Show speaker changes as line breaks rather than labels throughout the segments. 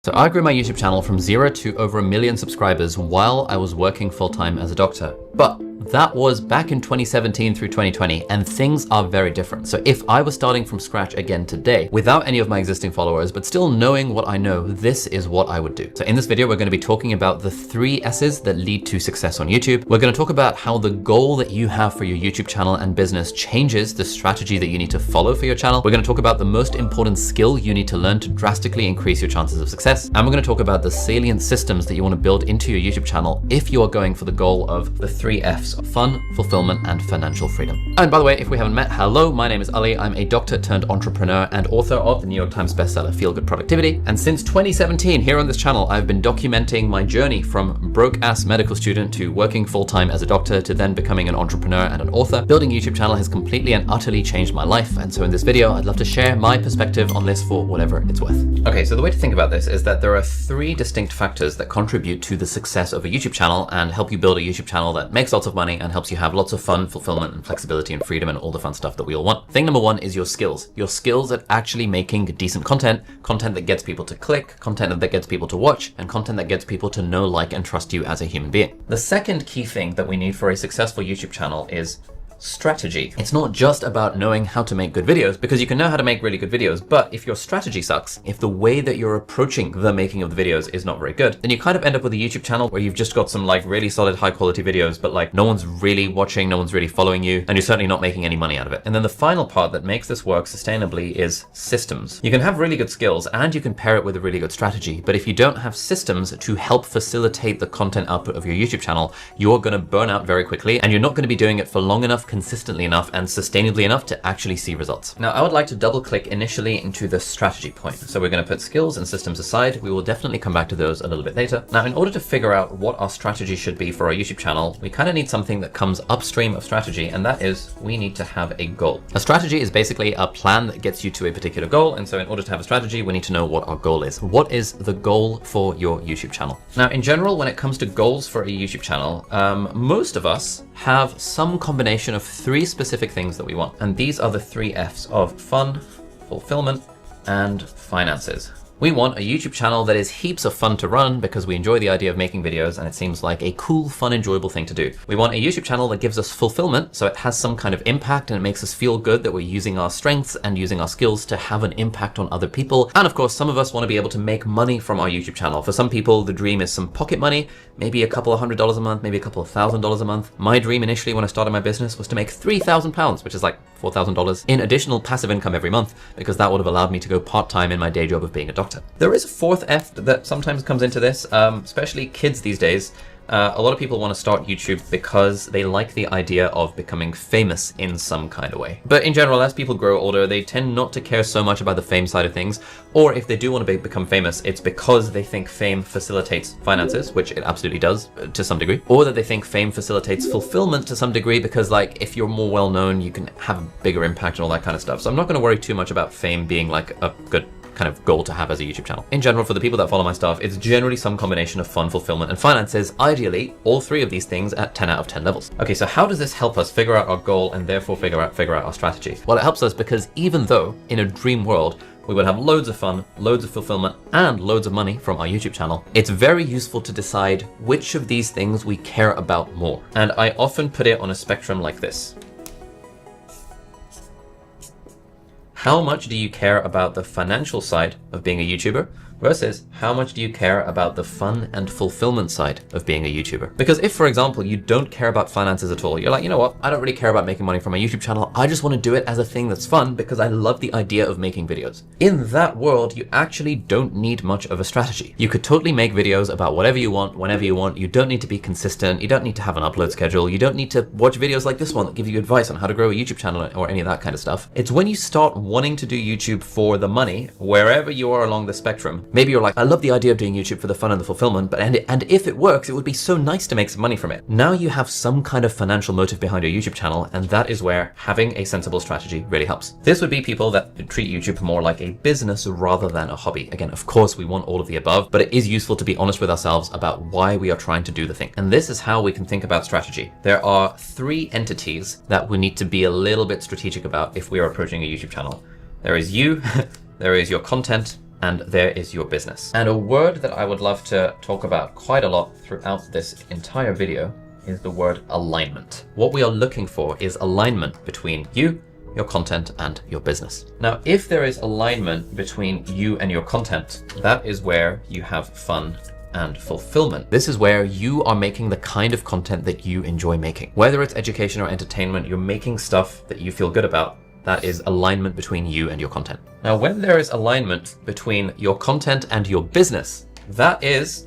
So I grew my YouTube channel from 0 to over 1 million subscribers while I was working full-time as a doctor. But that was back in 2017 through 2020, and things are very different. So if I was starting from scratch again today, without any of my existing followers, but still knowing what I know, this is what I would do. So in this video, we're going to be talking about the 3 S's that lead to success on YouTube. We're going to talk about how the goal that you have for your YouTube channel and business changes the strategy that you need to follow for your channel. We're going to talk about the most important skill you need to learn to drastically increase your chances of success. And we're going to talk about the salient systems that you want to build into your YouTube channel if you are going for the goal of the 3 F's: fun, fulfillment, and financial freedom. And by the way, if we haven't met, hello, my name is Ali. I'm a doctor turned entrepreneur and author of the New York Times bestseller, Feel Good Productivity. And since 2017, here on this channel, I've been documenting my journey from broke-ass medical student to working full-time as a doctor to then becoming an entrepreneur and an author. Building a YouTube channel has completely and utterly changed my life. And so in this video, I'd love to share my perspective on this for whatever it's worth. Okay, so the way to think about this is that there are 3 distinct factors that contribute to the success of a YouTube channel and help you build a YouTube channel that makes lots of money and helps you have lots of fun, fulfillment, and flexibility and freedom and all the fun stuff that we all want. Thing number 1 is your skills. Your skills at actually making decent content, content that gets people to click, content that gets people to watch, and content that gets people to know, like, and trust you as a human being. The second key thing that we need for a successful YouTube channel is strategy. It's not just about knowing how to make good videos, because you can know how to make really good videos, but if your strategy sucks, if the way that you're approaching the making of the videos is not very good, then you kind of end up with a YouTube channel where you've just got some like really solid high quality videos, but like no one's really watching, no one's really following you, and you're certainly not making any money out of it. And then the final part that makes this work sustainably is systems. You can have really good skills and you can pair it with a really good strategy, but if you don't have systems to help facilitate the content output of your YouTube channel, you're going to burn out very quickly, and you're not going to be doing it for long enough, consistently enough, and sustainably enough to actually see results. Now, I would like to double click initially into the strategy point. So we're going to put skills and systems aside. We will definitely come back to those a little bit later. Now, in order to figure out what our strategy should be for our YouTube channel, we kind of need something that comes upstream of strategy, and that is we need to have a goal. A strategy is basically a plan that gets you to a particular goal, and so in order to have a strategy, we need to know what our goal is. What is the goal for your YouTube channel? Now, in general, when it comes to goals for a YouTube channel, most of us have some combination of 3 specific things that we want. And these are the 3 F's of fun, fulfillment, and finances. We want a YouTube channel that is heaps of fun to run because we enjoy the idea of making videos and it seems like a cool, fun, enjoyable thing to do. We want a YouTube channel that gives us fulfillment, so it has some kind of impact and it makes us feel good that we're using our strengths and using our skills to have an impact on other people. And of course, some of us want to be able to make money from our YouTube channel. For some people, the dream is some pocket money, maybe a couple of $100 a month, maybe a couple of $1,000 a month. My dream initially when I started my business was to make £3,000, which is like $4,000 in additional passive income every month, because that would have allowed me to go part-time in my day job of being a doctor. There is a 4th F that sometimes comes into this, especially kids these days. A lot of people want to start YouTube because they like the idea of becoming famous in some kind of way. But in general, as people grow older, they tend not to care so much about the fame side of things. Or if they do want to become famous, it's because they think fame facilitates finances, which it absolutely does to some degree. Or that they think fame facilitates fulfillment to some degree because, like, if you're more well-known, you can have a bigger impact and all that kind of stuff. So I'm not going to worry too much about fame being like a good kind of goal to have as a YouTube channel. In general, for the people that follow my stuff, it's generally some combination of fun, fulfillment, and finances, ideally all 3 of these things at 10 out of 10 levels. Okay, so how does this help us figure out our goal and therefore figure out our strategy? Well, it helps us because even though in a dream world, we would have loads of fun, loads of fulfillment, and loads of money from our YouTube channel, it's very useful to decide which of these things we care about more. And I often put it on a spectrum like this. How much do you care about the financial side of being a YouTuber versus how much do you care about the fun and fulfillment side of being a YouTuber? Because if, for example, you don't care about finances at all, you're like, you know what, I don't really care about making money from my YouTube channel, I just want to do it as a thing that's fun because I love the idea of making videos. In that world, you actually don't need much of a strategy. You could totally make videos about whatever you want, whenever you want. You don't need to be consistent. You don't need to have an upload schedule. You don't need to watch videos like this one that give you advice on how to grow a YouTube channel or any of that kind of stuff. It's when you start wanting to do YouTube for the money, wherever you are along the spectrum. Maybe you're like, I love the idea of doing YouTube for the fun and the fulfillment, but and if it works, it would be so nice to make some money from it. Now you have some kind of financial motive behind your YouTube channel, and that is where having a sensible strategy really helps. This would be people that treat YouTube more like a business rather than a hobby. Again, of course, we want all of the above, but it is useful to be honest with ourselves about why we are trying to do the thing. And this is how we can think about strategy. There are 3 entities that we need to be a little bit strategic about if we are approaching a YouTube channel. There is you, there is your content, and there is your business. And a word that I would love to talk about quite a lot throughout this entire video is the word alignment. What we are looking for is alignment between you, your content, and your business. Now, if there is alignment between you and your content, that is where you have fun and fulfillment. This is where you are making the kind of content that you enjoy making. Whether it's education or entertainment, you're making stuff that you feel good about. That is alignment between you and your content. Now, when there is alignment between your content and your business, that is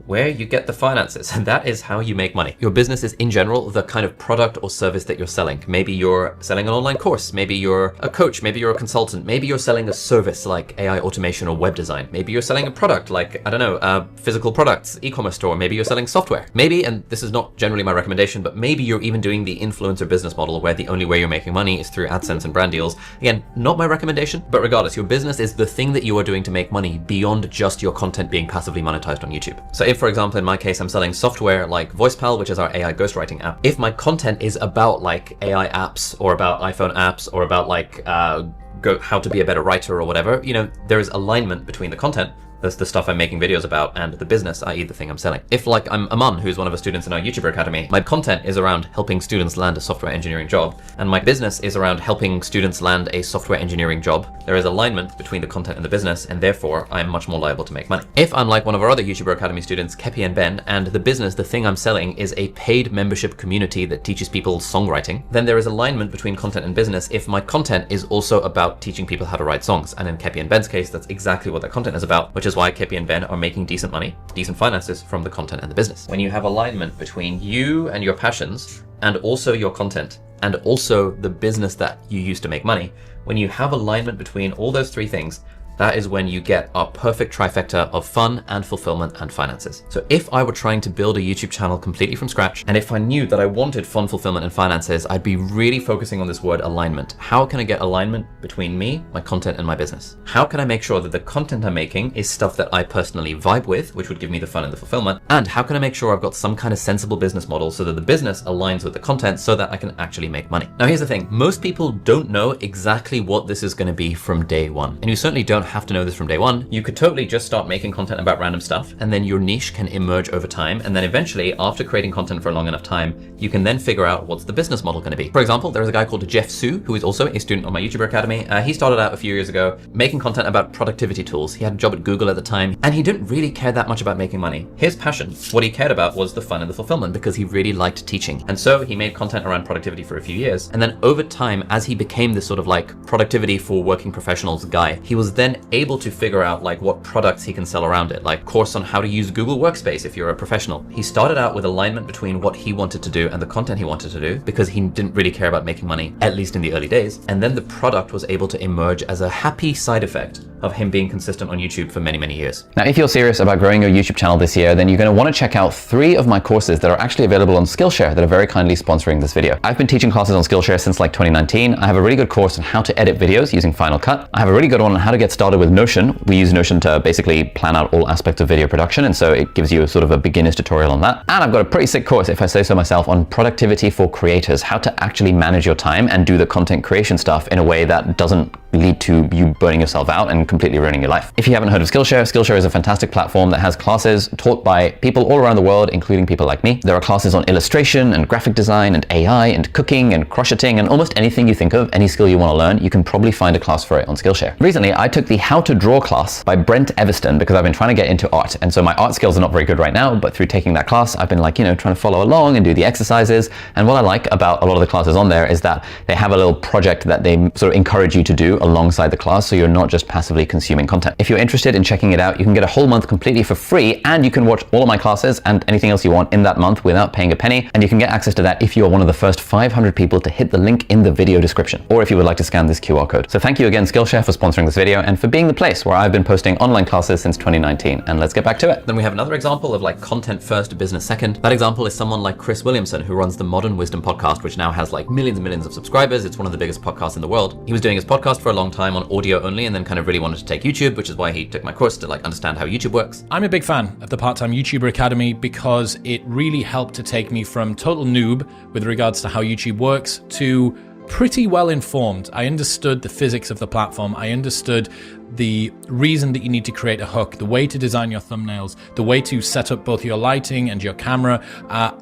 where you get the finances, and that is how you make money. Your business is in general the kind of product or service that you're selling. Maybe you're selling an online course, maybe you're a coach, maybe you're a consultant, maybe you're selling a service like AI automation or web design. Maybe you're selling a product like, I don't know, physical products, e-commerce store. Maybe you're selling software. Maybe, and this is not generally my recommendation, but maybe you're even doing the influencer business model where the only way you're making money is through AdSense and brand deals. Again, not my recommendation, but regardless, your business is the thing that you are doing to make money beyond just your content being passively monetized on YouTube. So if, for example, in my case, I'm selling software like Voicepal, which is our AI ghostwriting app. If my content is about like AI apps or about iPhone apps or about like how to be a better writer or whatever, you know, there is alignment between the content, that's the stuff I'm making videos about, and the business, i.e. the thing I'm selling. If like I'm Aman, who's one of the students in our YouTuber Academy, my content is around helping students land a software engineering job, and my business is around helping students land a software engineering job, there is alignment between the content and the business, and therefore I'm much more liable to make money. If I'm like one of our other YouTuber Academy students, Kepi and Ben, and the business, the thing I'm selling is a paid membership community that teaches people songwriting, then there is alignment between content and business if my content is also about teaching people how to write songs. And in Kepi and Ben's case, that's exactly what their content is about, which is why Kepi and Ben are making decent money, decent finances from the content and the business. When you have alignment between you and your passions, and also your content, and also the business that you use to make money, when you have alignment between all those three things, that is when you get our perfect trifecta of fun and fulfillment and finances. So if I were trying to build a YouTube channel completely from scratch, and if I knew that I wanted fun, fulfillment, and finances, I'd be really focusing on this word alignment. How can I get alignment between me, my content, and my business? How can I make sure that the content I'm making is stuff that I personally vibe with, which would give me the fun and the fulfillment? And how can I make sure I've got some kind of sensible business model so that the business aligns with the content so that I can actually make money? Now, here's the thing. Most people don't know exactly what this is going to be from day one. And you certainly don't have to know this from day one. You could totally just start making content about random stuff, and then your niche can emerge over time. And then eventually, after creating content for a long enough time, you can then figure out what's the business model going to be. For example, there is a guy called Jeff Su, who is also a student on my YouTuber Academy. He started out a few years ago making content about productivity tools. He had a job at Google at the time, and he didn't really care that much about making money. His passion, what he cared about, was the fun and the fulfillment, because he really liked teaching. And so he made content around productivity for a few years. And then over time, as he became this sort of like productivity for working professionals guy, he was then able to figure out like what products he can sell around it, like course on how to use Google Workspace if you're a professional. He started out with alignment between what he wanted to do and the content he wanted to do, because he didn't really care about making money, at least in the early days. And then the product was able to emerge as a happy side effect of him being consistent on YouTube for many, many years. Now, if you're serious about growing your YouTube channel this year, then you're going to want to check out 3 of my courses that are actually available on Skillshare that are very kindly sponsoring this video. I've been teaching classes on Skillshare since like 2019. I have a really good course on how to edit videos using Final Cut. I have a really good one on how to get started with Notion. We use Notion to basically plan out all aspects of video production, and so it gives you a sort of a beginner's tutorial on that. And I've got a pretty sick course, if I say so myself, on productivity for creators, how to actually manage your time and do the content creation stuff in a way that doesn't lead to you burning yourself out and completely ruining your life. If you haven't heard of Skillshare, Skillshare is a fantastic platform that has classes taught by people all around the world, including people like me. There are classes on illustration and graphic design and AI and cooking and crocheting and almost anything you think of, any skill you want to learn, you can probably find a class for it on Skillshare. Recently, I took the How to Draw class by Brent Everston because I've been trying to get into art. And so my art skills are not very good right now, but through taking that class, I've been like, you know, trying to follow along and do the exercises. And what I like about a lot of the classes on there is that they have a little project that they sort of encourage you to do alongside the class, so you're not just passively consuming content. If you're interested in checking it out, you can get a whole month completely for free, and you can watch all of my classes and anything else you want in that month without paying a penny. And you can get access to that if you are one of the first 500 people to hit the link in the video description, or if you would like to scan this QR code. So thank you again, Skillshare, for sponsoring this video and for being the place where I've been posting online classes since 2019. And let's get back to it. Then we have another example of like content first, business second. That example is someone like Chris Williamson, who runs the Modern Wisdom podcast, which now has like millions and millions of subscribers. It's one of the biggest podcasts in the world. He was doing his podcast for a long time on audio only, and then kind of really wanted to take YouTube, which is why he took my course to like understand how YouTube works.
I'm a big fan of the Part-Time YouTuber Academy because it really helped to take me from total noob with regards to how YouTube works to pretty well informed. I understood the physics of the platform. I understood the reason that you need to create a hook, the way to design your thumbnails, the way to set up both your lighting and your camera.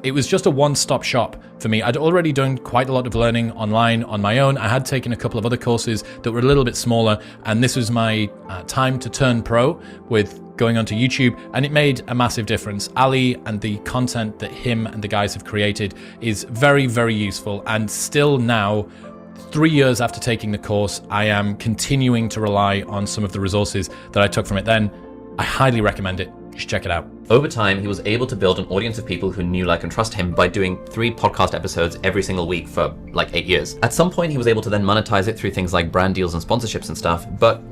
It was just a one-stop shop for me. I'd already done quite a lot of learning online on my own. I had taken a couple of other courses that were a little bit smaller, and this was my time to turn pro with going onto YouTube, and it made a massive difference. Ali and the content that him and the guys have created is very, very useful, and still now, 3 years after taking the course, I am continuing to rely on some of the resources that I took from it then. I highly recommend it. You should check it out.
Over time, he was able to build an audience of people who knew, like, and trust him by doing 3 podcast episodes every single week for like 8 years. At some point, he was able to then monetize it through things like brand deals and sponsorships and stuff. But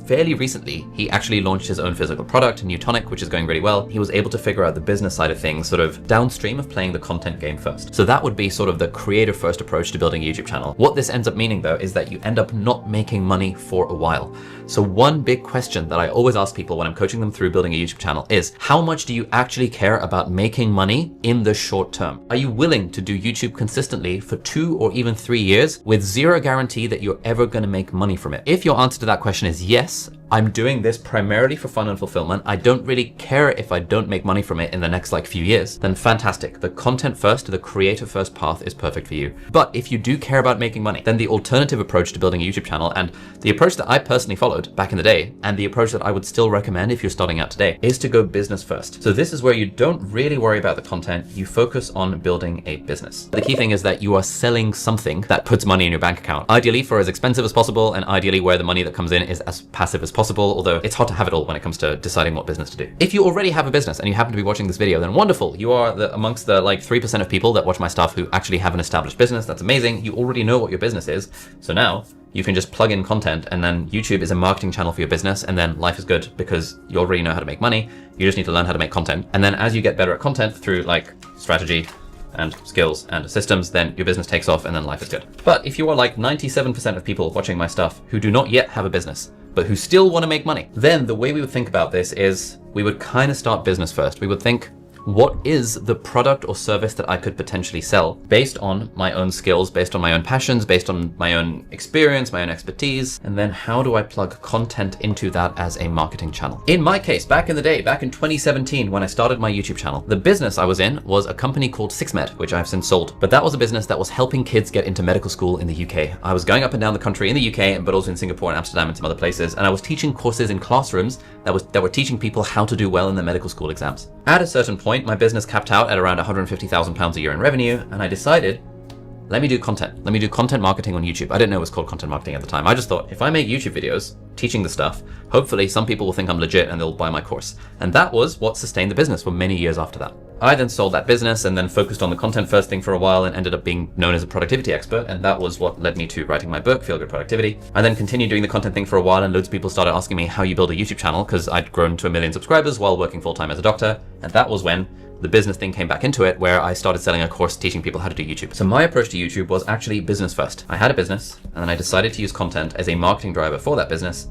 fairly recently, he actually launched his own physical product, New Tonic, which is going really well. He was able to figure out the business side of things, sort of downstream of playing the content game first. So that would be sort of the creator first approach to building a YouTube channel. What this ends up meaning, though, is that you end up not making money for a while. So one big question that I always ask people when I'm coaching them through building a YouTube channel is, how much do you actually care about making money in the short term? Are you willing to do YouTube consistently for 2 or even 3 years with zero guarantee that you're ever going to make money from it? If your answer to that question is yes, I'm doing this primarily for fun and fulfillment, I don't really care if I don't make money from it in the next few years, then fantastic. The content first, the creator first path is perfect for you. But if you do care about making money, then the alternative approach to building a YouTube channel, and the approach that I personally followed back in the day, and the approach that I would still recommend if you're starting out today, is to go business first. So this is where you don't really worry about the content, you focus on building a business. The key thing is that you are selling something that puts money in your bank account, ideally for as expensive as possible, and ideally where the money that comes in is as passive as possible, although it's hard to have it all when it comes to deciding what business to do. If you already have a business and you happen to be watching this video, then wonderful. You are amongst the 3% of people that watch my stuff who actually have an established business. That's amazing. You already know what your business is. So now you can just plug in content, and then YouTube is a marketing channel for your business, and then life is good because you already know how to make money. You just need to learn how to make content. And then as you get better at content through strategy and skills and systems, then your business takes off and then life is good. But if you are 97% of people watching my stuff who do not yet have a business, but who still want to make money, then the way we would think about this is we would kind of start business first. We would think, what is the product or service that I could potentially sell based on my own skills, based on my own passions, based on my own experience, my own expertise, and then how do I plug content into that as a marketing channel? In my case, back in the day, back in 2017, when I started my YouTube channel, the business I was in was a company called SixMed, which I've since sold. But that was a business that was helping kids get into medical school in the UK. I was going up and down the country in the UK, but also in Singapore and Amsterdam and some other places, and I was teaching courses in classrooms that were teaching people how to do well in their medical school exams. At a certain point, my business capped out at around £150,000 a year in revenue, and I decided, let me do content. Let me do content marketing on YouTube. I didn't know it was called content marketing at the time. I just thought, if I make YouTube videos teaching the stuff, hopefully some people will think I'm legit and they'll buy my course. And that was what sustained the business for many years after that. I then sold that business and then focused on the content first thing for a while and ended up being known as a productivity expert. And that was what led me to writing my book, Feel Good Productivity. I then continued doing the content thing for a while, and loads of people started asking me how you build a YouTube channel, because I'd grown to 1 million subscribers while working full-time as a doctor. And that was when the business thing came back into it, where I started selling a course teaching people how to do YouTube. So my approach to YouTube was actually business first. I had a business, and then I decided to use content as a marketing driver for that business.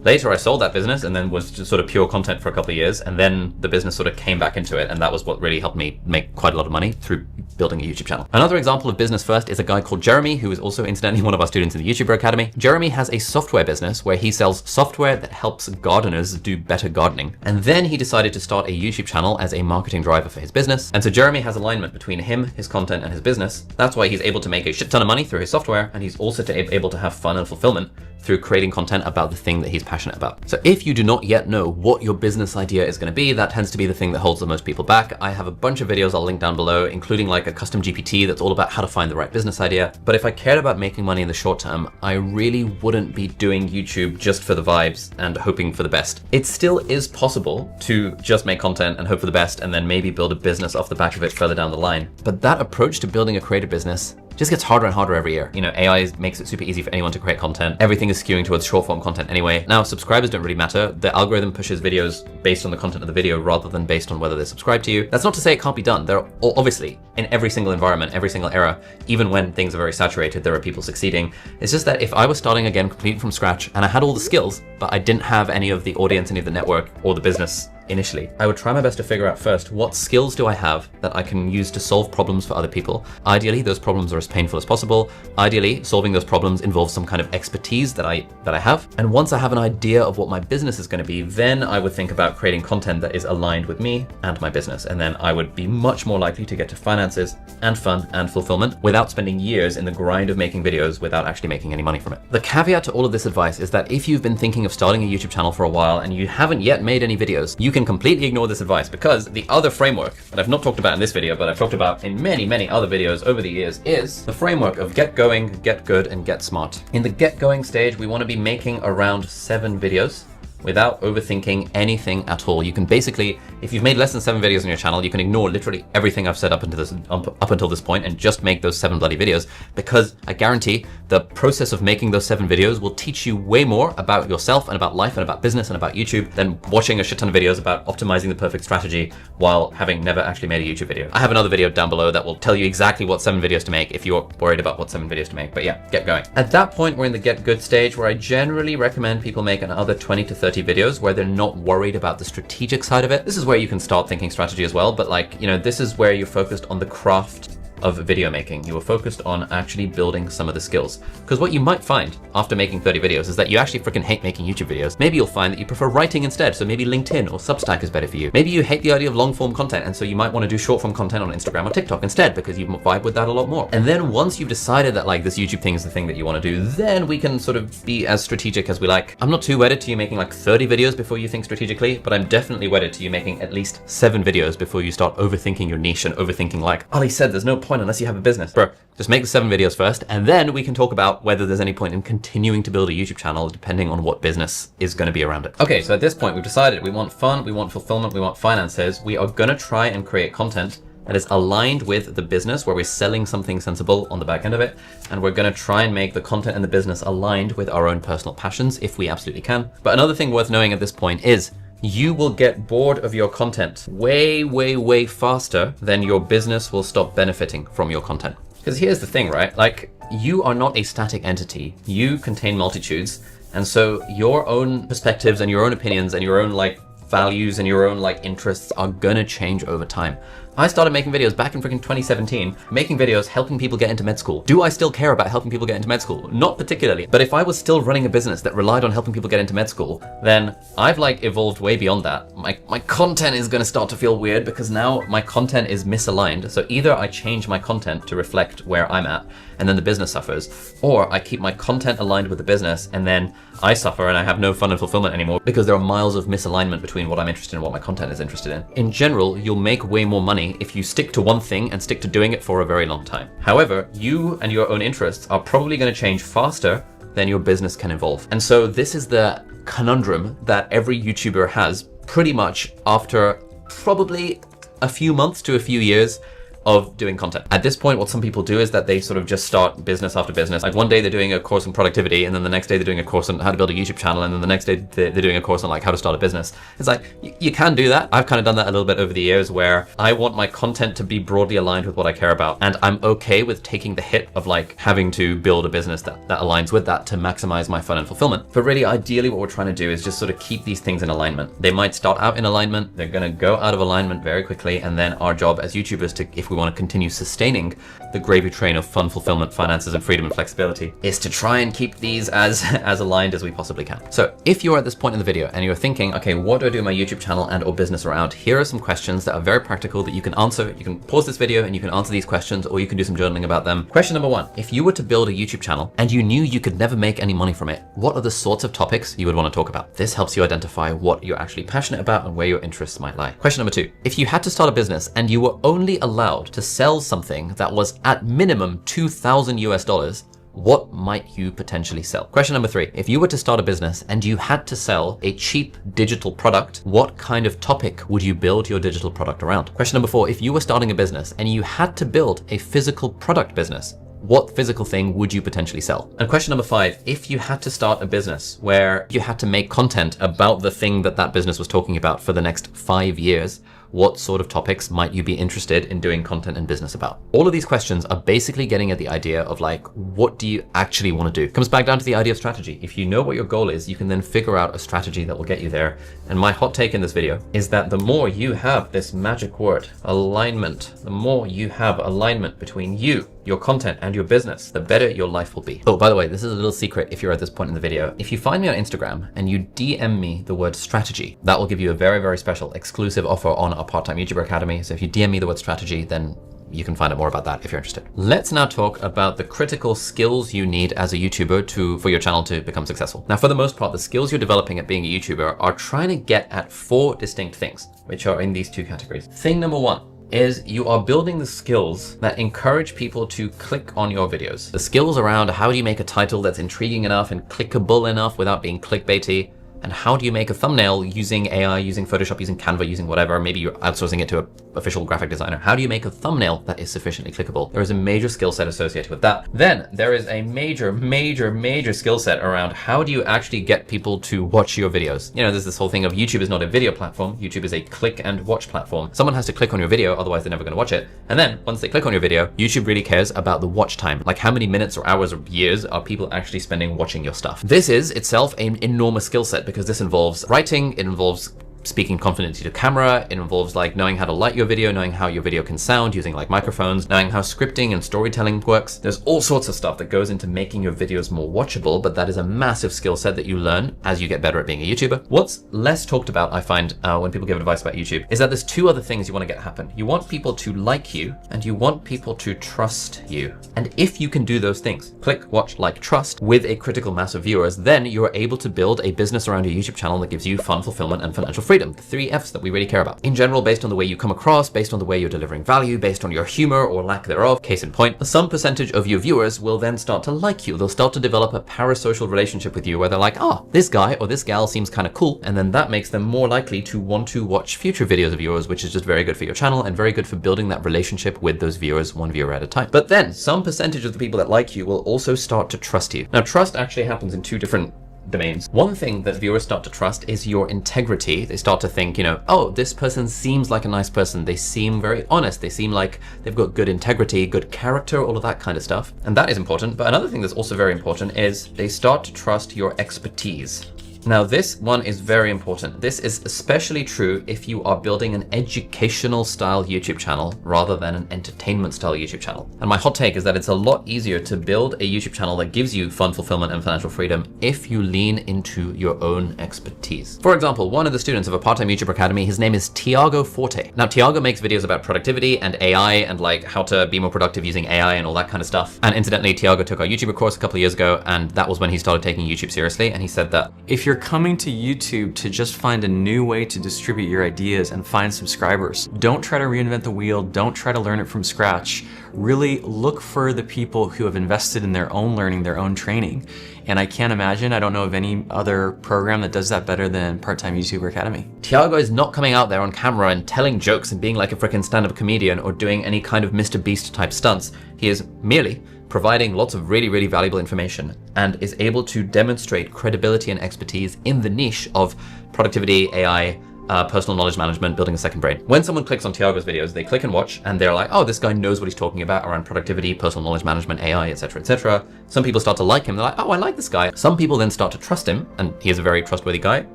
Later, I sold that business and then was just sort of pure content for a couple of years. And then the business sort of came back into it. And that was what really helped me make quite a lot of money through building a YouTube channel. Another example of business first is a guy called Jeremy, who is also incidentally one of our students in the YouTuber Academy. Jeremy has a software business where he sells software that helps gardeners do better gardening. And then he decided to start a YouTube channel as a marketing driver for his business. And so Jeremy has alignment between him, his content, and his business. That's why he's able to make a shit ton of money through his software. And he's also able to have fun and fulfillment through creating content about the thing that he's passionate about. So if you do not yet know what your business idea is going to be, that tends to be the thing that holds the most people back. I have a bunch of videos I'll link down below, including a custom GPT that's all about how to find the right business idea. But if I cared about making money in the short term, I really wouldn't be doing YouTube just for the vibes and hoping for the best. It still is possible to just make content and hope for the best and then maybe build a business off the back of it further down the line. But that approach to building a creative business just gets harder and harder every year. AI makes it super easy for anyone to create content. Everything is skewing towards short form content anyway. Now, subscribers don't really matter. The algorithm pushes videos based on the content of the video rather than based on whether they subscribe to you. That's not to say it can't be done. There are obviously, in every single environment, every single era, even when things are very saturated, there are people succeeding. It's just that if I was starting again completely from scratch and I had all the skills, but I didn't have any of the audience, any of the network or the business initially, I would try my best to figure out first, what skills do I have that I can use to solve problems for other people? Ideally, those problems are as painful as possible. Ideally, solving those problems involves some kind of expertise that I have. And once I have an idea of what my business is going to be, then I would think about creating content that is aligned with me and my business. And then I would be much more likely to get to finances and fun and fulfillment without spending years in the grind of making videos without actually making any money from it. The caveat to all of this advice is that if you've been thinking of starting a YouTube channel for a while and you haven't yet made any videos, you can completely ignore this advice, because the other framework that I've not talked about in this video, but I've talked about in many, many other videos over the years, is the framework of get going, get good, and get smart. In the get going stage, we want to be making around 7 videos without overthinking anything at all. You can basically, if you've made less than 7 videos on your channel, you can ignore literally everything I've said up until this point and just make those 7 bloody videos, because I guarantee the process of making those 7 videos will teach you way more about yourself and about life and about business and about YouTube than watching a shit ton of videos about optimizing the perfect strategy while having never actually made a YouTube video. I have another video down below that will tell you exactly what 7 videos to make if you're worried about what 7 videos to make. But yeah, get going. At that point, we're in the get good stage, where I generally recommend people make another 20 to 30 videos where they're not worried about the strategic side of it. This is where you can start thinking strategy as well, but like, you know, this is where you're focused on the craft of video making. You were focused on actually building some of the skills. Because what you might find after making 30 videos is that you actually freaking hate making YouTube videos. Maybe you'll find that you prefer writing instead, so maybe LinkedIn or Substack is better for you. Maybe you hate the idea of long form content, and so you might want to do short form content on Instagram or TikTok instead, because you vibe with that a lot more. And then once you've decided that like this YouTube thing is the thing that you want to do, then we can sort of be as strategic as we like. I'm not too wedded to you making like 30 videos before you think strategically, but I'm definitely wedded to you making at least 7 videos before you start overthinking your niche and overthinking like, Ali said there's no point unless you have a business. Bro, just make the 7 videos first, and then we can talk about whether there's any point in continuing to build a YouTube channel depending on what business is going to be around it. Okay, so at this point we've decided we want fun, we want fulfillment, we want finances. We are going to try and create content that is aligned with the business, where we're selling something sensible on the back end of it, and we're going to try and make the content and the business aligned with our own personal passions if we absolutely can. But another thing worth knowing at this point is you will get bored of your content way, way, way faster than your business will stop benefiting from your content. Because here's the thing, right? Like, you are not a static entity. You contain multitudes. And so your own perspectives and your own opinions and your own like values and your own like interests are gonna change over time. I started making videos back in freaking 2017, making videos helping people get into med school. Do I still care about helping people get into med school? Not particularly. But if I was still running a business that relied on helping people get into med school, then I've like evolved way beyond that. My content is gonna start to feel weird, because now my content is misaligned. So either I change my content to reflect where I'm at, and then the business suffers, or I keep my content aligned with the business and then I suffer and I have no fun and fulfillment anymore, because there are miles of misalignment between what I'm interested in and what my content is interested in. In general, you'll make way more money if you stick to one thing and stick to doing it for a very long time. However, you and your own interests are probably going to change faster than your business can evolve. And so this is the conundrum that every YouTuber has pretty much after probably a few months to a few years of doing content. At this point, what some people do is that they sort of just start business after business. Like one day they're doing a course on productivity, and then the next day they're doing a course on how to build a YouTube channel, and then the next day they're doing a course on like how to start a business. It's like, you can do that. I've kind of done that a little bit over the years, where I want my content to be broadly aligned with what I care about. And I'm okay with taking the hit of like having to build a business that aligns with that to maximize my fun and fulfillment. But really, ideally what we're trying to do is just sort of keep these things in alignment. They might start out in alignment, they're gonna go out of alignment very quickly, and then our job as YouTubers to, if we want to continue sustaining the gravy train of fun, fulfillment, finances, and freedom and flexibility, is to try and keep these as aligned as we possibly can. So if you're at this point in the video and you're thinking, okay, what do I do in my YouTube channel and or business around? Here are some questions that are very practical that you can answer. You can pause this video and you can answer these questions, or you can do some journaling about them. Question number 1, if you were to build a YouTube channel and you knew you could never make any money from it, what are the sorts of topics you would want to talk about? This helps you identify what you're actually passionate about and where your interests might lie. Question number 2, if you had to start a business and you were only allowed to sell something that was at minimum $2,000, what might you potentially sell? Question number 3, if you were to start a business and you had to sell a cheap digital product, what kind of topic would you build your digital product around? Question number 4, if you were starting a business and you had to build a physical product business, what physical thing would you potentially sell? And question number 5, if you had to start a business where you had to make content about the thing that that business was talking about for the next 5 years, what sort of topics might you be interested in doing content and business about? All of these questions are basically getting at the idea of like, what do you actually want to do? It comes back down to the idea of strategy. If you know what your goal is, you can then figure out a strategy that will get you there. And my hot take in this video is that the more you have this magic word, alignment, the more you have alignment between you, your content, and your business, the better your life will be. Oh, by the way, this is a little secret if you're at this point in the video. If you find me on Instagram and you DM me the word strategy, that will give you a very, very special exclusive offer on our part-time YouTuber Academy. So if you DM me the word strategy, then you can find out more about that if you're interested. Let's now talk about the critical skills you need as a YouTuber for your channel to become successful. Now, for the most part, the skills you're developing at being a YouTuber are trying to get at 4 distinct things, which are in these 2 categories. Thing number 1 is you are building the skills that encourage people to click on your videos. The skills around how do you make a title that's intriguing enough and clickable enough without being clickbaity, and how do you make a thumbnail using AI, using Photoshop, using Canva, using whatever, maybe you're outsourcing it to an official graphic designer. How do you make a thumbnail that is sufficiently clickable? There is a major skill set associated with that. Then there is a major skill set around how do you actually get people to watch your videos? You know, there's this whole thing of YouTube is not a video platform. YouTube is a click and watch platform. Someone has to click on your video, otherwise they're never going to watch it. And then once they click on your video, YouTube really cares about the watch time. Like how many minutes or hours or years are people actually spending watching your stuff? This is itself an enormous skill set because this involves writing, it involves speaking confidently to camera, it involves like knowing how to light your video, knowing how your video can sound using like microphones, knowing how scripting and storytelling works. There's all sorts of stuff that goes into making your videos more watchable, but that is a massive skill set that you learn as you get better at being a YouTuber. What's less talked about, I find, when people give advice about YouTube, is that there's 2 other things you want to get happen. You want people to like you, and you want people to trust you. And if you can do those things, click, watch, like, trust, with a critical mass of viewers, then you're able to build a business around your YouTube channel that gives you fun, fulfillment, and financial freedom. The 3 F's that we really care about. In general, based on the way you come across, based on the way you're delivering value, based on your humor or lack thereof, case in point, some percentage of your viewers will then start to like you. They'll start to develop a parasocial relationship with you where they're like, oh, this guy or this gal seems kind of cool. And then that makes them more likely to want to watch future videos of yours, which is just very good for your channel and very good for building that relationship with those viewers, 1 viewer at a time. But then some percentage of the people that like you will also start to trust you. Now, trust actually happens in 2 different domains. One thing that viewers start to trust is your integrity. They start to think, you know, oh, this person seems like a nice person. They seem very honest. They seem like they've got good integrity, good character, all of that kind of stuff. And that is important. But another thing that's also very important is they start to trust your expertise. Now, this one is very important. This is especially true if you are building an educational style YouTube channel rather than an entertainment style YouTube channel. And my hot take is that it's a lot easier to build a YouTube channel that gives you fun, fulfillment, and financial freedom if you lean into your own expertise. For example, one of the students of a part-time YouTuber Academy, his name is Tiago Forte. Now, Tiago makes videos about productivity and AI and like how to be more productive using AI and all that kind of stuff. And incidentally, Tiago took our YouTuber course a couple of years ago, and that was when he started taking YouTube seriously. And he said that
if you're coming to YouTube to just find a new way to distribute your ideas and find subscribers, don't try to reinvent the wheel, don't try to learn it from scratch. Really look for the people who have invested in their own learning, their own training. And I can't imagine, I don't know of any other program that does that better than Part-Time YouTuber Academy.
Tiago is not coming out there on camera and telling jokes and being like a freaking stand-up comedian or doing any kind of Mr. Beast type stunts. He is merely providing lots of really, really valuable information and is able to demonstrate credibility and expertise in the niche of productivity, AI, personal knowledge management, building a second brain. When someone clicks on Tiago's videos, they click and watch and they're like, oh, this guy knows what he's talking about around productivity, personal knowledge management, AI, etc., etc. Some people start to like him. They're like, oh, I like this guy. Some people then start to trust him, and he is a very trustworthy guy,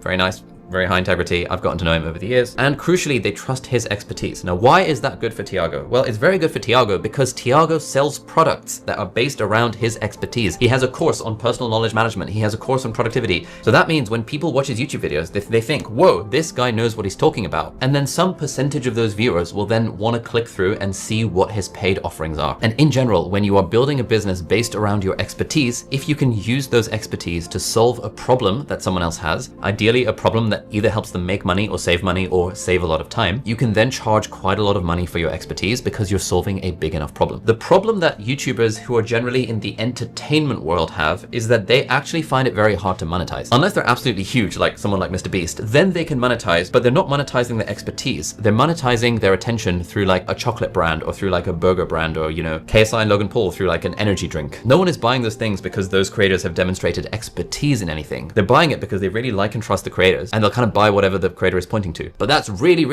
very nice, very high integrity. I've gotten to know him over the years. And crucially, they trust his expertise. Now, why is that good for Tiago? Well, it's very good for Tiago because Tiago sells products that are based around his expertise. He has a course on personal knowledge management. He has a course on productivity. So that means when people watch his YouTube videos, they think, whoa, this guy knows what he's talking about. And then some percentage of those viewers will then want to click through and see what his paid offerings are. And in general, when you are building a business based around your expertise, if you can use those expertise to solve a problem that someone else has, ideally a problem that either helps them make money or save a lot of time, you can then charge quite a lot of money for your expertise because you're solving a big enough problem. The problem that YouTubers who are generally in the entertainment world have is that they actually find it very hard to monetize. Unless they're absolutely huge, like someone like Mr. Beast, then they can monetize, but they're not monetizing their expertise. They're monetizing their attention through like a chocolate brand or through like a burger brand or, you know, KSI and Logan Paul through like an energy drink. No one is buying those things because those creators have demonstrated expertise in anything. They're buying it because they really like and trust the creators, and they'll kind of buy whatever the creator is pointing to. But that's really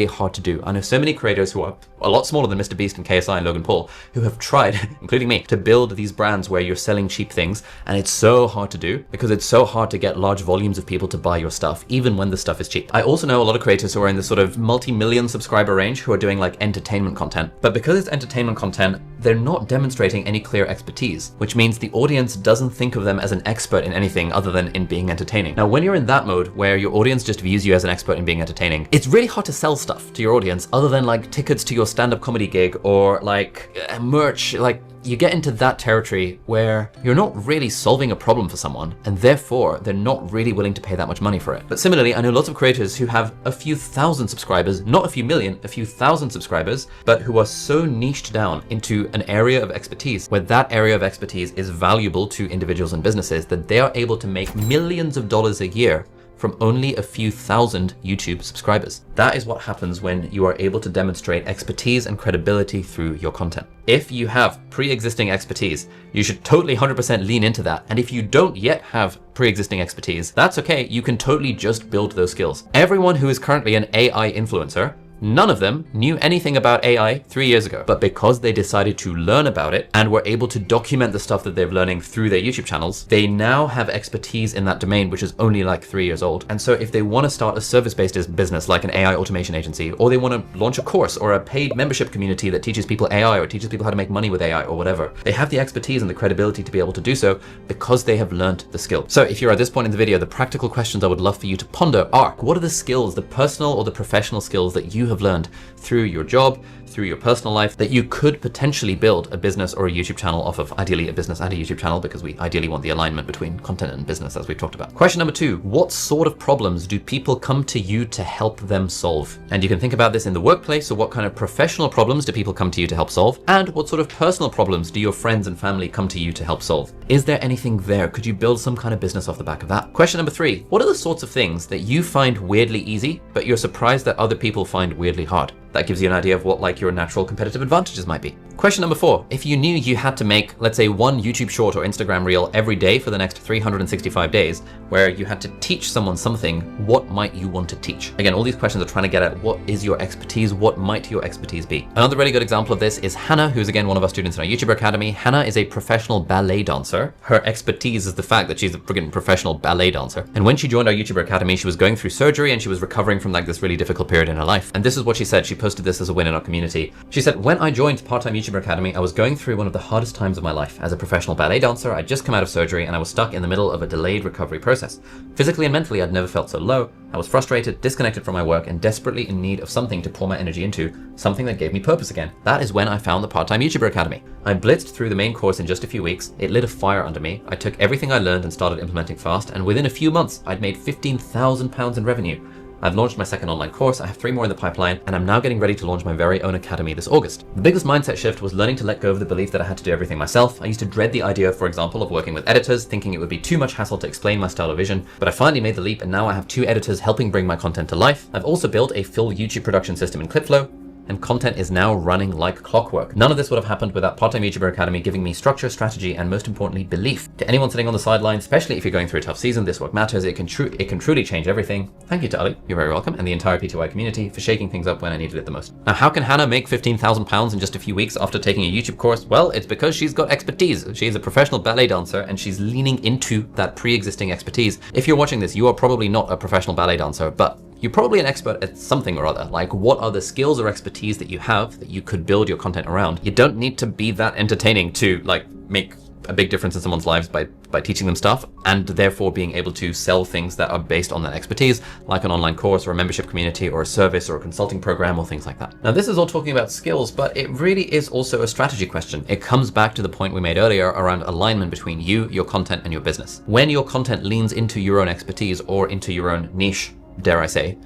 hard to do. I know so many creators who are a lot smaller than Mr. Beast and KSI and Logan Paul who have tried, including me, to build these brands where you're selling cheap things, and it's so hard to do because it's so hard to get large volumes of people to buy your stuff, even when the stuff is cheap. I also know a lot of creators who are in the sort of multi-million subscriber range who are doing like entertainment content, but because it's entertainment content, they're not demonstrating any clear expertise, which means the audience doesn't think of them as an expert in anything other than in being entertaining. Now, when you're in that mode where your audience just views you as an expert in being entertaining, it's really hard to sell stuff to your audience other than like tickets to your stand-up comedy gig or like merch. Like, you get into that territory where you're not really solving a problem for someone, and therefore they're not really willing to pay that much money for it. But similarly, I know lots of creators who have a few thousand subscribers, not a few million, a few thousand subscribers, but who are so niched down into an area of expertise where that area of expertise is valuable to individuals and businesses that they are able to make millions of dollars a year from only a few thousand YouTube subscribers. That is what happens when you are able to demonstrate expertise and credibility through your content. If you have pre-existing expertise, you should totally 100% lean into that. And if you don't yet have pre-existing expertise, that's okay. You can totally just build those skills. Everyone who is currently an AI influencer, none of them knew anything about AI 3 years ago, but because they decided to learn about it and were able to document the stuff that they're learning through their YouTube channels, they now have expertise in that domain, which is only like 3 years old. And so if they want to start a service-based business like an AI automation agency, or they want to launch a course or a paid membership community that teaches people AI or teaches people how to make money with AI or whatever, they have the expertise and the credibility to be able to do so because they have learned the skill. So if you're at this point in the video, the practical questions I would love for you to ponder are, what are the skills, the personal or the professional skills that you have learned through your job, through your personal life, that you could potentially build a business or a YouTube channel off of? Ideally a business and a YouTube channel, because we ideally want the alignment between content and business, as we've talked about. Question number 2, what sort of problems do people come to you to help them solve? And you can think about this in the workplace. So what kind of professional problems do people come to you to help solve? And what sort of personal problems do your friends and family come to you to help solve? Is there anything there? Could you build some kind of business off the back of that? Question number 3, what are the sorts of things that you find weirdly easy, but you're surprised that other people find weirdly hard? That gives you an idea of what like your natural competitive advantages might be. Question number 4, if you knew you had to make, let's say, one YouTube short or Instagram reel every day for the next 365 days, where you had to teach someone something, what might you want to teach? Again, all these questions are trying to get at what is your expertise, what might your expertise be? Another really good example of this is Hannah, who's again one of our students in our YouTuber Academy. Hannah is a professional ballet dancer. Her expertise is the fact that she's a friggin' professional ballet dancer. And when she joined our YouTuber Academy, she was going through surgery and she was recovering from like this really difficult period in her life. And this is what she said. She posted this as a win in our community. She said, when I joined Part-Time YouTuber Academy, I was going through one of the hardest times of my life. As a professional ballet dancer, I'd just come out of surgery and I was stuck in the middle of a delayed recovery process. Physically and mentally, I'd never felt so low. I was frustrated, disconnected from my work, and desperately in need of something to pour my energy into, something that gave me purpose again. That is when I found the Part-Time YouTuber Academy. I blitzed through the main course in just a few weeks. It lit a fire under me. I took everything I learned and started implementing fast, and within a few months, I'd made £15,000 in revenue. I've launched my second online course, I have 3 more in the pipeline, and I'm now getting ready to launch my very own academy this August. The biggest mindset shift was learning to let go of the belief that I had to do everything myself. I used to dread the idea, for example, of working with editors, thinking it would be too much hassle to explain my style or vision, but I finally made the leap and now I have 2 editors helping bring my content to life. I've also built a full YouTube production system in Clipflow, and content is now running like clockwork. None of this would have happened without Part-Time YouTuber Academy giving me structure, strategy, and most importantly, belief. To anyone sitting on the sidelines, especially if you're going through a tough season, this work matters. It can truly change everything. Thank you to Ali, you're very welcome, and the entire PTY community for shaking things up when I needed it the most. Now, how can Hannah make £15,000 in just a few weeks after taking a YouTube course? Well, it's because she's got expertise. She's a professional ballet dancer and she's leaning into that pre-existing expertise. If you're watching this, you are probably not a professional ballet dancer, but you're probably an expert at something or other. Like, what are the skills or expertise that you have that you could build your content around? You don't need to be that entertaining to like make a big difference in someone's lives by teaching them stuff, and therefore being able to sell things that are based on that expertise, like an online course or a membership community or a service or a consulting program or things like that. Now, this is all talking about skills, but it really is also a strategy question. It comes back to the point we made earlier around alignment between you, your content, and your business. When your content leans into your own expertise or into your own niche, dare I say,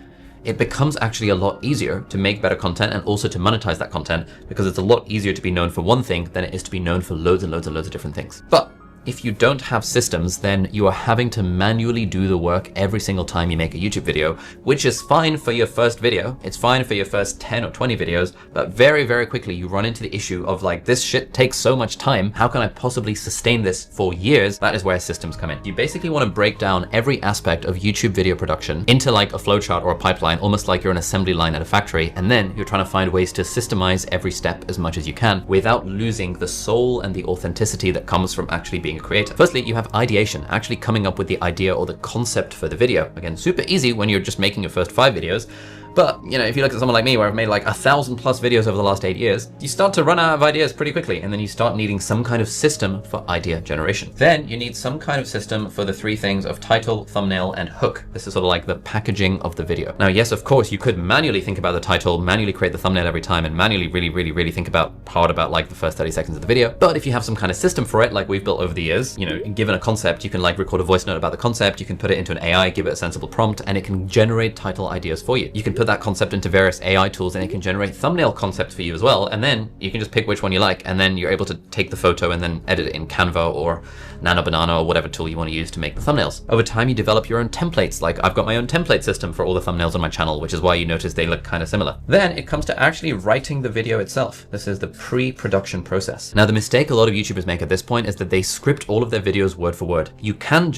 it becomes actually a lot easier to make better content and also to monetize that content, because it's a lot easier to be known for one thing than it is to be known for loads and loads and loads of different things. But if you don't have systems, then you are having to manually do the work every single time you make a YouTube video, which is fine for your first video. It's fine for your first 10 or 20 videos, but very, very quickly you run into the issue of like, this shit takes so much time. How can I possibly sustain this for years? That is where systems come in. You basically want to break down every aspect of YouTube video production into like a flowchart or a pipeline, almost like you're an assembly line at a factory. And then you're trying to find ways to systemize every step as much as you can without losing the soul and the authenticity that comes from actually being a creator. Firstly, you have ideation, actually coming up with the idea or the concept for the video. Again, super easy when you're just making your first 5 videos. But, you know, if you look at someone like me, where I've made like 1,000+ videos over the last 8 years, you start to run out of ideas pretty quickly, and then you start needing some kind of system for idea generation. Then you need some kind of system for the 3 things of title, thumbnail, and hook. This is sort of like the packaging of the video. Now, yes, of course, you could manually think about the title, manually create the thumbnail every time, and manually really think hard about like the first 30 seconds of the video. But if you have some kind of system for it, like we've built over the years, you know, given a concept, you can like record a voice note about the concept, you can put it into an AI, give it a sensible prompt, and it can generate title ideas for you. You can put that concept into various AI tools and it can generate thumbnail concepts for you as well. And then you can just pick which one you like, and then you're able to take the photo and then edit it in Canva or Nano Banana or whatever tool you want to use to make the thumbnails. Over time, you develop your own templates. Like I've got my own template system for all the thumbnails on my channel, which is why you notice they look kind of similar. Then it comes to actually writing the video itself. This is the pre-production process. Now, the mistake a lot of YouTubers make at this point is that they script all of their videos word for word. You can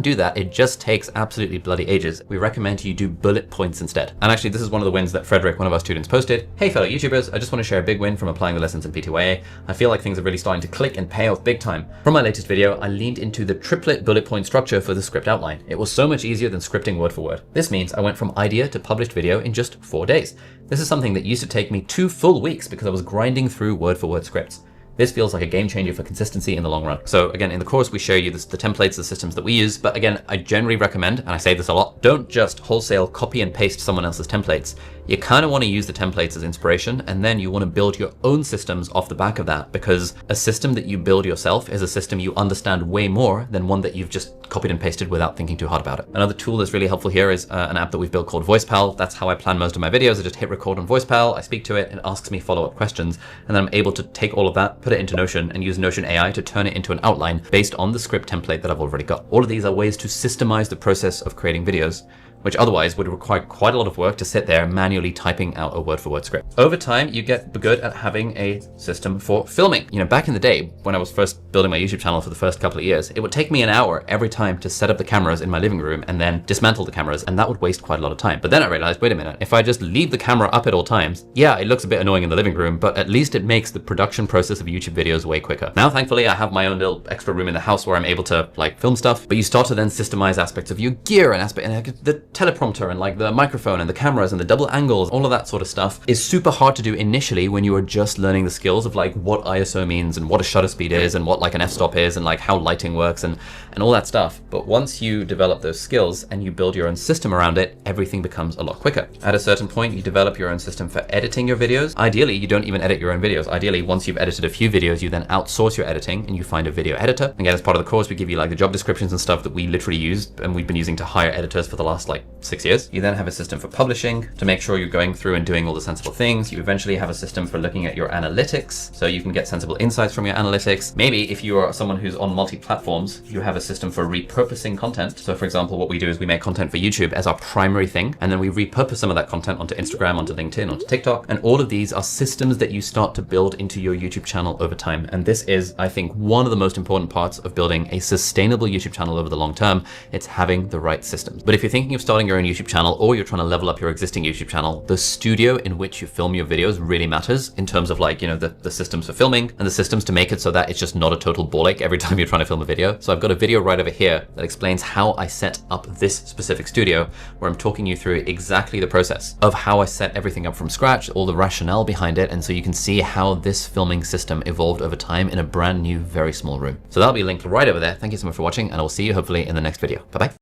do that. It just takes absolutely bloody ages. We recommend you do bullet points instead. And actually, this is one of the wins that Frederick, one of our students, posted. Hey fellow YouTubers, I just want to share a big win from applying the lessons in PTYA. I feel like things are really starting to click and pay off big time. From my latest video, I leaned into the triplet bullet point structure for the script outline. It was so much easier than scripting word for word. This means I went from idea to published video in just 4 days. This is something that used to take me 2 full weeks because I was grinding through word for word scripts. This feels like a game changer for consistency in the long run. So again, in the course, we show you the templates, the systems that we use. But again, I generally recommend, and I say this a lot, don't just wholesale copy and paste someone else's templates. You kind of want to use the templates as inspiration, and then you want to build your own systems off the back of that, because a system that you build yourself is a system you understand way more than one that you've just copied and pasted without thinking too hard about it. Another tool that's really helpful here is an app that we've built called Voicepal. That's how I plan most of my videos. I just hit record on Voicepal, I speak to it, it asks me follow-up questions, and then I'm able to take all of that, put it into Notion, and use Notion AI to turn it into an outline based on the script template that I've already got. All of these are ways to systemize the process of creating videos, which otherwise would require quite a lot of work to sit there manually typing out a word-for-word script. Over time, you get good at having a system for filming. You know, back in the day, when I was first building my YouTube channel for the first couple of years, it would take me an hour every time to set up the cameras in my living room and then dismantle the cameras, and that would waste quite a lot of time. But then I realized, wait a minute, if I just leave the camera up at all times, yeah, it looks a bit annoying in the living room, but at least it makes the production process of YouTube videos way quicker. Now, thankfully, I have my own little extra room in the house where I'm able to like film stuff, but you start to then systemize aspects of your gear and the teleprompter and like the microphone and the cameras and the double angles, all of that sort of stuff is super hard to do initially when you are just learning the skills of like what ISO means and what a shutter speed is and what like an f-stop is and like how lighting works and all that stuff. But once you develop those skills and you build your own system around it, everything becomes a lot quicker. At a certain point, you develop your own system for editing your videos. Ideally, you don't even edit your own videos. Ideally, once you've edited a few videos, you then outsource your editing and you find a video editor. Again, as part of the course, we give you like the job descriptions and stuff that we literally use and we've been using to hire editors for the last like 6 years. You then have a system for publishing to make sure you're going through and doing all the sensible things. You eventually have a system for looking at your analytics, so you can get sensible insights from your analytics. Maybe if you are someone who's on multi-platforms, you have a system for repurposing content. So for example, what we do is we make content for YouTube as our primary thing, and then we repurpose some of that content onto Instagram, onto LinkedIn, onto TikTok. And all of these are systems that you start to build into your YouTube channel over time. And this is, I think, one of the most important parts of building a sustainable YouTube channel over the long term. It's having the right systems. But if you're thinking of starting your own YouTube channel, or you're trying to level up your existing YouTube channel, the studio in which you film your videos really matters in terms of like, you know, the systems for filming and the systems to make it so that it's just not a total ball ache every time you're trying to film a video. So I've got a video right over here that explains how I set up this specific studio, where I'm talking you through exactly the process of how I set everything up from scratch, all the rationale behind it. And so you can see how this filming system evolved over time in a brand new, very small room. So that'll be linked right over there. Thank you so much for watching, and I'll see you hopefully in the next video. Bye-bye.